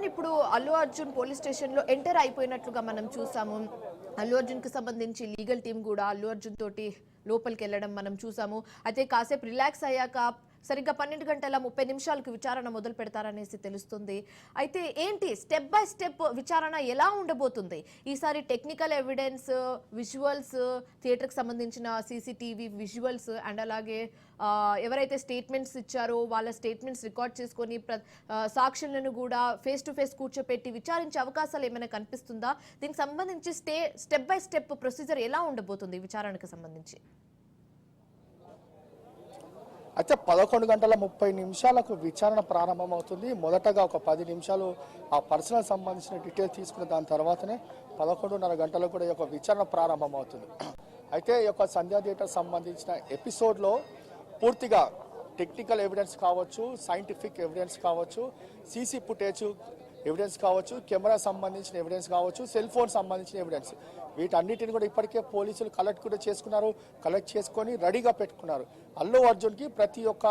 ఇప్పుడు Allu Arjun police station లో enter అయిపోయినట్లుగా మనం చూసాము. అల్లు అర్జున్ కి సంబంధించి లీగల్ టీం కూడా అల్లు అర్జున్ తోటి లోపలికి వెళ్ళడం మనం చూసాము. అయితే కాసేపు రిలాక్స్ అయ్యాక సరిగ్గా 12:30 విచారణ మొదలు పెడతారనేసి తెలుస్తుంది. అయితే ఏంటి స్టెప్ బై స్టెప్ విచారణ ఎలా ఉండబోతుంది? ఈసారి టెక్నికల్ ఎవిడెన్స్, విజువల్స్, థియేటర్కి సంబంధించిన సీసీటీవీ విజువల్స్ అండ్ అలాగే ఎవరైతే స్టేట్మెంట్స్ ఇచ్చారో వాళ్ళ స్టేట్మెంట్స్ రికార్డ్ చేసుకొని సాక్షులను కూడా ఫేస్ టు ఫేస్ కూర్చోపెట్టి విచారించే అవకాశాలు ఏమైనా కనిపిస్తుందా? దీనికి సంబంధించి స్టెప్ బై స్టెప్ ప్రొసీజర్ ఎలా ఉండబోతుంది విచారణకు సంబంధించి? అయితే 11:30 విచారణ ప్రారంభమవుతుంది. మొదటగా ఒక 10 నిమిషాలు ఆ పర్సనల్ సంబంధించిన డీటెయిల్స్ తీసుకున్న దాని తర్వాతనే 11:30 కూడా ఈ యొక్క విచారణ ప్రారంభమవుతుంది. అయితే ఈ యొక్క సంధ్యా థియేటర్ సంబంధించిన ఎపిసోడ్లో పూర్తిగా టెక్నికల్ ఎవిడెన్స్ కావచ్చు, సైంటిఫిక్ ఎవిడెన్స్ కావచ్చు, సీసీ ఫుటేజ్ ఎవిడెన్స్ కావచ్చు, కెమెరా సంబంధించిన ఎవిడెన్స్ కావచ్చు, సెల్ ఫోన్ సంబంధించిన ఎవిడెన్స్, వీటన్నిటిని కూడా ఇప్పటికే పోలీసులు కలెక్ట్ కూడా చేసుకున్నారు. కలెక్ట్ చేసుకొని రెడీగా పెట్టుకున్నారు. అల్లు అర్జున్కి ప్రతి ఒక్క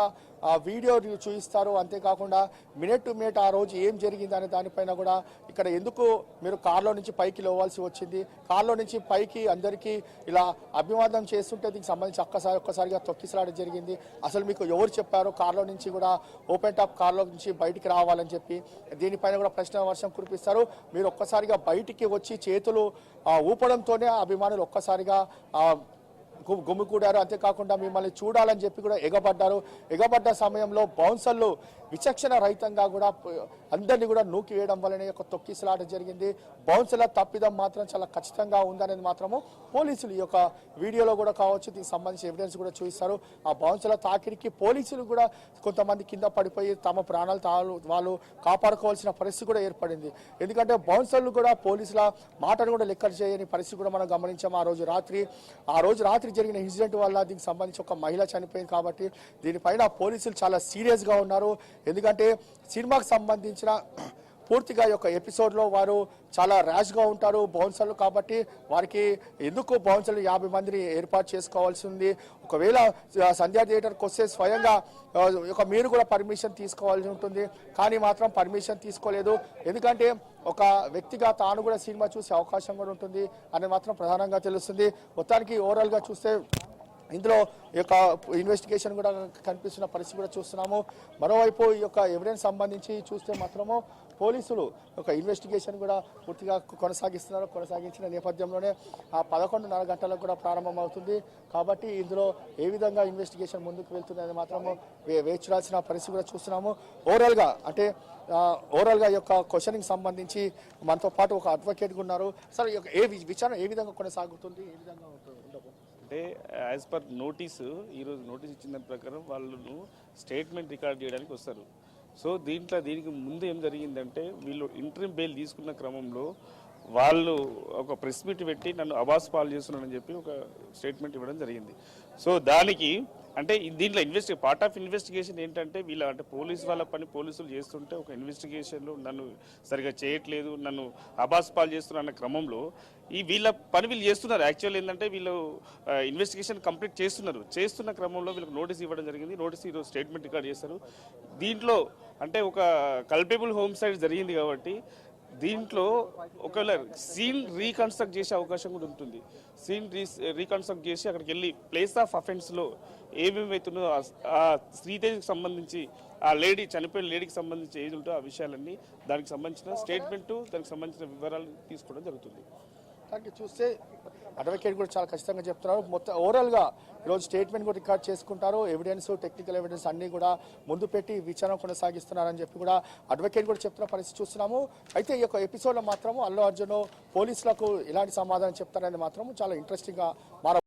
వీడియో చూపిస్తారు. అంతేకాకుండా మినిట్ టు మినిట్ ఆ రోజు ఏం జరిగింది అనే దానిపైన కూడా ఇక్కడ ఎందుకు మీరు కార్లో నుంచి పైకి లేవాల్సి వచ్చింది, కార్లో నుంచి పైకి అందరికీ ఇలా అభివాదం చేస్తుంటే దీనికి సంబంధించి ఒక్కసారిగా తొక్కిసలాడడం జరిగింది. అసలు మీకు ఎవరు చెప్పారు కార్లో నుంచి కూడా ఓపెన్ టాప్ కార్లో నుంచి బయటికి రావాలని చెప్పి? దీనిపైన కూడా ప్రశ్న వర్షం కురిపిస్తారు. మీరు ఒక్కసారిగా బయటికి వచ్చి చేతులు ఊపడంతోనే అభిమానులు ఒక్కసారిగా గుమికూడారు. అంతేకాకుండా మిమ్మల్ని చూడాలని చెప్పి కూడా ఎగబడ్డ సమయంలో బౌన్సర్లు విచక్షణ రహితంగా కూడా అందరినీ కూడా నూకి వేయడం వల్లనే ఒక తొక్కిసలాట జరిగింది. బౌన్సర్ల తప్పిదం మాత్రం చాలా ఖచ్చితంగా ఉందనేది మాత్రము పోలీసులు ఈ యొక్క వీడియోలో కూడా కావచ్చు, దీనికి సంబంధించిన ఎవిడెన్స్ కూడా చూపిస్తారు. ఆ బౌన్సర్ల తాకిడికి పోలీసులు కూడా కొంతమంది కింద పడిపోయి తమ ప్రాణాలు వాళ్ళు కాపాడుకోవాల్సిన పరిస్థితి కూడా ఏర్పడింది. ఎందుకంటే బౌన్సర్లు కూడా పోలీసుల మాటను కూడా లెక్క చేయని పరిస్థితి కూడా మనం గమనించాము. ఆ రోజు రాత్రి జరిగిన ఇన్సిడెంట్ వల్ల దీనికి సంబంధించి ఒక మహిళ చనిపోయింది. కాబట్టి దీనిపైన పోలీసులు చాలా సీరియస్గా ఉన్నారు. ఎందుకంటే సినిమాకు సంబంధించిన పూర్తిగా ఈ యొక్క ఎపిసోడ్లో వారు చాలా ర్యాష్గా ఉంటారు బౌన్సర్లు. కాబట్టి వారికి ఎందుకు బౌన్సర్లు 50 మందిని ఏర్పాటు చేసుకోవాల్సి ఉంది. ఒకవేళ సంధ్యా థియేటర్కి వస్తే స్వయంగా మీరు కూడా పర్మిషన్ తీసుకోవాల్సి ఉంటుంది. కానీ మాత్రం పర్మిషన్ తీసుకోలేదు. ఎందుకంటే ఒక వ్యక్తిగా తాను కూడా సినిమా చూసే అవకాశం కూడా ఉంటుంది అని మాత్రం ప్రధానంగా తెలుస్తుంది. మొత్తానికి ఓవరాల్గా చూస్తే ఇందులో ఈ యొక్క ఇన్వెస్టిగేషన్ కూడా కనిపిస్తున్న పరిస్థితి కూడా చూస్తున్నాము. మరోవైపు ఈ యొక్క ఎవిడెన్స్ సంబంధించి చూస్తే మాత్రము పోలీసులు ఒక ఇన్వెస్టిగేషన్ కూడా పూర్తిగా కొనసాగిస్తున్నారు. కొనసాగించిన నేపథ్యంలోనే ఆ 11:30 కూడా ప్రారంభమవుతుంది. కాబట్టి ఇందులో ఏ విధంగా ఇన్వెస్టిగేషన్ ముందుకు వెళ్తుందని మాత్రము వేచి చూడాల్సిన పరిస్థితి కూడా చూస్తున్నాము. ఓవరాల్గా ఈ యొక్క క్వశ్చనింగ్ సంబంధించి మనతో పాటు ఒక అడ్వకేట్ ఉన్నారు. సార్ విచారణ ఏ విధంగా కొనసాగుతుంది, ఏ విధంగా ఉండబోతుంది? అంటే యాజ్ పర్ నోటీసు ఈరోజు నోటీస్ ఇచ్చిన దాని ప్రకారం వాళ్ళు స్టేట్మెంట్ రికార్డ్ చేయడానికి వస్తారు. సో దీనికి ముందు ఏం జరిగిందంటే వీళ్ళు ఇంటరిమ్ బెయిల్ తీసుకున్న క్రమంలో వాళ్ళు ఒక ప్రెస్ మీట్ పెట్టి నన్ను అబాస్ పాలు చేస్తున్నానని చెప్పి ఒక స్టేట్మెంట్ ఇవ్వడం జరిగింది. సో దానికి అంటే దీంట్లో పార్ట్ ఆఫ్ ఇన్వెస్టిగేషన్ ఏంటంటే అంటే పోలీసు వాళ్ళ పని పోలీసులు చేస్తుంటే ఒక ఇన్వెస్టిగేషన్లో నన్ను సరిగా చేయట్లేదు, నన్ను అబాస్ పాలు చేస్తున్నా అన్న క్రమంలో వీళ్ళ పని వీళ్ళు చేస్తున్నారు. యాక్చువల్ ఏంటంటే వీళ్ళు ఇన్వెస్టిగేషన్ కంప్లీట్ చేస్తున్న క్రమంలో వీళ్ళకి నోటీస్ ఇవ్వడం జరిగింది. నోటీస్ ఈరోజు స్టేట్మెంట్ రికార్డ్ చేస్తారు. దీంట్లో అంటే ఒక కల్పబుల్ హోమ్సైడ్ జరిగింది కాబట్టి దీంట్లో ఒకవేళ సీన్ రీకన్స్ట్రక్ట్ చేసే అవకాశం కూడా ఉంటుంది. సీన్ రీకన్స్ట్రక్ట్ చేసి అక్కడికి వెళ్ళి ప్లేస్ ఆఫ్ అఫెన్స్లో ఏమేమవుతుందో ఆ శ్రీతేజ్కి సంబంధించి ఆ చనిపోయిన లేడీకి సంబంధించి ఏది ఉంటో ఆ విషయాలన్నీ దానికి సంబంధించిన స్టేట్మెంటు దానికి సంబంధించిన వివరాలు తీసుకోవడం జరుగుతుంది. దానికి చూస్తే అడ్వకేట్ కూడా చాలా ఖచ్చితంగా చెప్తున్నారు. మొత్తం ఓవరాల్గా ఈరోజు స్టేట్మెంట్ కూడా రికార్డ్ చేసుకుంటారు. ఎవిడెన్స్, టెక్నికల్ ఎవిడెన్స్ అన్నీ కూడా ముందు పెట్టి విచారణ కొనసాగిస్తున్నారని చెప్పి కూడా అడ్వకేట్ కూడా చెప్తున్న పరిస్థితి చూస్తున్నాము. అయితే ఈ యొక్క ఎపిసోడ్లో మాత్రము అల్లు అర్జున్ పోలీసులకు ఎలాంటి సమాధానం చెప్తారనేది మాత్రము చాలా ఇంట్రెస్టింగ్గా